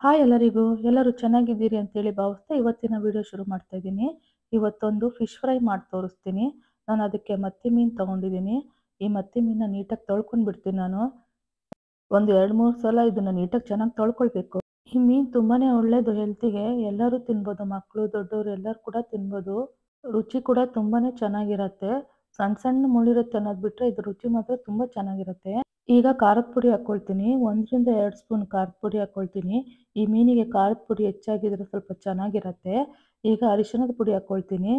Hi ಎಲ್ಲರಿಗೂ, ಎಲ್ಲರೂ ಚೆನ್ನಾಗಿದ್ದೀರಿ ಅಂತೇಳಿ ಭಾವಿಸ್ತಾ ಇವತ್ತಿನ ವಿಡಿಯೋ ಶುರು ಮಾಡ್ತಾ ಇದ್ದೀನಿ. ಇವತ್ತೊಂದು ಫಿಶ್ ಫ್ರೈ ಮಾಡಿ ತೋರಿಸ್ತೀನಿ. ನಾನು ಅದಕ್ಕೆ ಮತ್ತಿ ಮೀನು ತೊಗೊಂಡಿದ್ದೀನಿ. ಈ ಮತ್ತಿ ಮೀನನ್ನ ನೀಟಾಗಿ ತೊಳ್ಕೊಂಡು ಬಿಡ್ತೀನಿ ನಾನು. ಒಂದು 2-3 ಸಲ ಇದನ್ನು ನೀಟಾಗಿ ಚೆನ್ನಾಗಿ ತೊಳ್ಕೊಳ್ಬೇಕು. ಈ ಮೀನು ತುಂಬಾ ಒಳ್ಳೆಯದು ಹೆಲ್ತಿಗೆ. ಎಲ್ಲರೂ ತಿನ್ಬೋದು, ಮಕ್ಕಳು ದೊಡ್ಡವರು ಎಲ್ಲರೂ ಕೂಡ ತಿನ್ಬೋದು. ರುಚಿ ಕೂಡ ತುಂಬಾ ಚೆನ್ನಾಗಿರುತ್ತೆ. ಸಣ್ಣ ಸಣ್ಣ ಮುಳ್ಳಿರುತ್ತೆ ಅನ್ನೋದು ಬಿಟ್ಟರೆ ಇದು ರುಚಿ ಮಾತ್ರ ತುಂಬ ಚೆನ್ನಾಗಿರುತ್ತೆ. ಈಗ ಖಾರದ ಪುಡಿ ಹಾಕ್ಕೊಳ್ತೀನಿ. 1-2 ಸ್ಪೂನ್ ಖಾರದ ಪುಡಿ ಹಾಕ್ಕೊಳ್ತೀನಿ. ಈ ಮೀನಿಗೆ ಖಾರದ ಪುಡಿ ಹೆಚ್ಚಾಗಿದ್ರೆ ಸ್ವಲ್ಪ ಚೆನ್ನಾಗಿರುತ್ತೆ. ಈಗ ಅರಿಶಿಣದ ಪುಡಿ ಹಾಕ್ಕೊಳ್ತೀನಿ.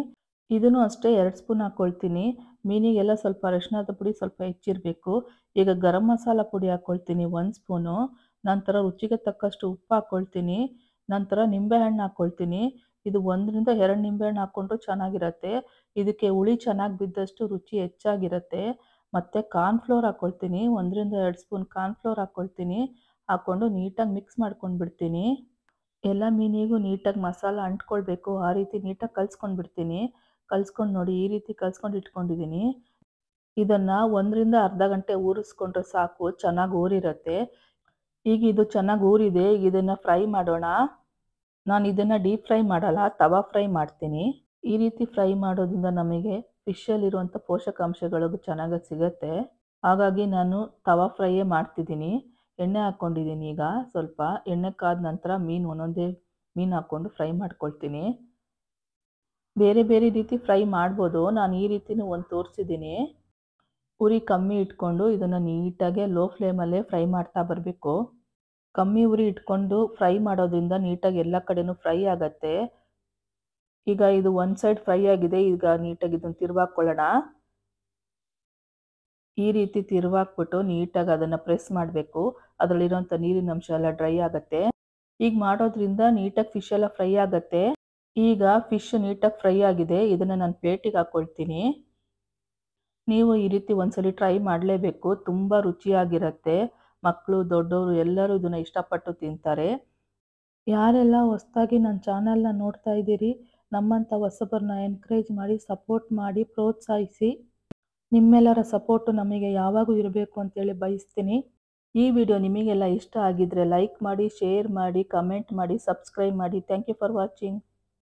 ಇದನ್ನು ಅಷ್ಟೇ 2 ಸ್ಪೂನ್ ಹಾಕ್ಕೊಳ್ತೀನಿ. ಮೀನಿಗೆಲ್ಲ ಸ್ವಲ್ಪ ಅರಿಶಿಣದ ಪುಡಿ ಸ್ವಲ್ಪ ಹೆಚ್ಚಿರಬೇಕು. ಈಗ ಗರಂ ಮಸಾಲ ಪುಡಿ ಹಾಕ್ಕೊಳ್ತೀನಿ 1 ಸ್ಪೂನು. ನಂತರ ರುಚಿಗೆ ತಕ್ಕಷ್ಟು ಉಪ್ಪು ಹಾಕ್ಕೊಳ್ತೀನಿ. ನಂತರ ನಿಂಬೆಹಣ್ಣು ಹಾಕ್ಕೊಳ್ತೀನಿ. ಇದು 1-2 ನಿಂಬೆಹಣ್ಣು ಹಾಕ್ಕೊಂಡ್ರೂ ಚೆನ್ನಾಗಿರುತ್ತೆ. ಇದಕ್ಕೆ ಹುಳಿ ಚೆನ್ನಾಗಿ ಬಿದ್ದಷ್ಟು ರುಚಿ ಹೆಚ್ಚಾಗಿರುತ್ತೆ. ಮತ್ತು ಕಾರ್ನ್‌ಫ್ಲೋರ್ ಹಾಕ್ಕೊಳ್ತೀನಿ. 1-2 ಸ್ಪೂನ್ ಕಾರ್ನ್‌ಫ್ಲೋರ್ ಹಾಕ್ಕೊಳ್ತೀನಿ. ಹಾಕ್ಕೊಂಡು ನೀಟಾಗಿ ಮಿಕ್ಸ್ ಮಾಡ್ಕೊಂಡು ಬಿಡ್ತೀನಿ. ಎಲ್ಲ ಮೀನಿಗೂ ನೀಟಾಗಿ ಮಸಾಲ ಅಂಟ್ಕೊಳ್ಬೇಕು. ಆ ರೀತಿ ನೀಟಾಗಿ ಕಲಿಸ್ಕೊಂಡು ಬಿಡ್ತೀನಿ. ಕಲಿಸ್ಕೊಂಡು ನೋಡಿ, ಈ ರೀತಿ ಕಲಿಸ್ಕೊಂಡು ಇಟ್ಕೊಂಡಿದ್ದೀನಿ. ಇದನ್ನು 1ರಿಂದ ಅರ್ಧ ಗಂಟೆ ಊರಿಸ್ಕೊಂಡ್ರೆ ಸಾಕು, ಚೆನ್ನಾಗಿ ಊರಿರುತ್ತೆ. ಈಗ ಇದು ಚೆನ್ನಾಗಿ ಊರಿದೆ. ಈಗ ಇದನ್ನು ಫ್ರೈ ಮಾಡೋಣ. ನಾನು ಇದನ್ನು ಡೀಪ್ ಫ್ರೈ ಮಾಡಲ್ಲ, ತವಾ ಫ್ರೈ ಮಾಡ್ತೀನಿ. ಈ ರೀತಿ ಫ್ರೈ ಮಾಡೋದ್ರಿಂದ ನಮಗೆ ಫಿಶಲ್ಲಿರುವಂಥ ಪೋಷಕಾಂಶಗಳು ಚೆನ್ನಾಗಿ ಸಿಗುತ್ತೆ. ಹಾಗಾಗಿ ನಾನು ತವಾ ಫ್ರೈಯೇ ಮಾಡ್ತಿದ್ದೀನಿ. ಎಣ್ಣೆ ಹಾಕ್ಕೊಂಡಿದ್ದೀನಿ. ಈಗ ಸ್ವಲ್ಪ ಎಣ್ಣೆ ಕಾದ ನಂತರ ಒಂದೊಂದೇ ಮೀನು ಹಾಕ್ಕೊಂಡು ಫ್ರೈ ಮಾಡ್ಕೊಳ್ತೀನಿ. ಬೇರೆ ಬೇರೆ ರೀತಿ ಫ್ರೈ ಮಾಡ್ಬೋದು. ನಾನು ಈ ರೀತಿನೂ ಒಂದು ತೋರಿಸಿದ್ದೀನಿ. ಉರಿ ಕಮ್ಮಿ ಇಟ್ಕೊಂಡು ಇದನ್ನು ನೀಟಾಗೆ ಲೋ ಫ್ಲೇಮಲ್ಲೇ ಫ್ರೈ ಮಾಡ್ತಾ ಬರಬೇಕು. ಕಮ್ಮಿ ಉರಿ ಇಟ್ಕೊಂಡು ಫ್ರೈ ಮಾಡೋದ್ರಿಂದ ನೀಟಾಗಿ ಎಲ್ಲ ಕಡೆನೂ ಫ್ರೈ ಆಗುತ್ತೆ. ಈಗ ಇದು ಒಂದು ಸೈಡ್ ಫ್ರೈ ಆಗಿದೆ. ಈಗ ನೀಟಾಗಿ ಇದನ್ನು ತಿರುವಾಕೊಳ್ಳೋಣ. ಈ ರೀತಿ ತಿರುವಾಕ್ಬಿಟ್ಟು ನೀಟಾಗಿ ಅದನ್ನು ಪ್ರೆಸ್ ಮಾಡಬೇಕು. ಅದರಲ್ಲಿರೋಂಥ ನೀರಿನ ಅಂಶ ಎಲ್ಲ ಡ್ರೈ ಆಗುತ್ತೆ. ಈಗ ಮಾಡೋದ್ರಿಂದ ನೀಟಾಗಿ ಫಿಶ್ ಎಲ್ಲ ಫ್ರೈ ಆಗುತ್ತೆ. ಈಗ ಫಿಶ್ ನೀಟಾಗಿ ಫ್ರೈ ಆಗಿದೆ. ಇದನ್ನು ನಾನು ಪ್ಲೇಟಿಗೆ ಹಾಕ್ಕೊಳ್ತೀನಿ. ನೀವು ಈ ರೀತಿ ಒಂದ್ಸಲಿ ಟ್ರೈ ಮಾಡಲೇಬೇಕು. ತುಂಬ ರುಚಿಯಾಗಿರುತ್ತೆ. ಮಕ್ಕಳು ದೊಡ್ಡವರು ಎಲ್ಲರೂ ಇದನ್ನು ಇಷ್ಟಪಟ್ಟು ತಿಂತಾರೆ. ಯಾರೆಲ್ಲ ಹೊಸದಾಗಿ ನನ್ನ ಚಾನಲ್ನ ನೋಡ್ತಾ ಇದ್ದೀರಿ, ನಮ್ಮಂಥ ಹೊಸಬರನ್ನ ಎನ್ಕರೇಜ್ ಮಾಡಿ, ಸಪೋರ್ಟ್ ಮಾಡಿ, ಪ್ರೋತ್ಸಾಹಿಸಿ. ನಿಮ್ಮೆಲ್ಲರ ಸಪೋರ್ಟು ನಮಗೆ ಯಾವಾಗೂ ಇರಬೇಕು ಅಂತೇಳಿ ಬಯಸ್ತೀನಿ. ಈ ವಿಡಿಯೋ ನಿಮಗೆಲ್ಲ ಇಷ್ಟ ಆಗಿದ್ದರೆ ಲೈಕ್ ಮಾಡಿ, ಶೇರ್ ಮಾಡಿ, ಕಮೆಂಟ್ ಮಾಡಿ, ಸಬ್ಸ್ಕ್ರೈಬ್ ಮಾಡಿ. Thank you for watching.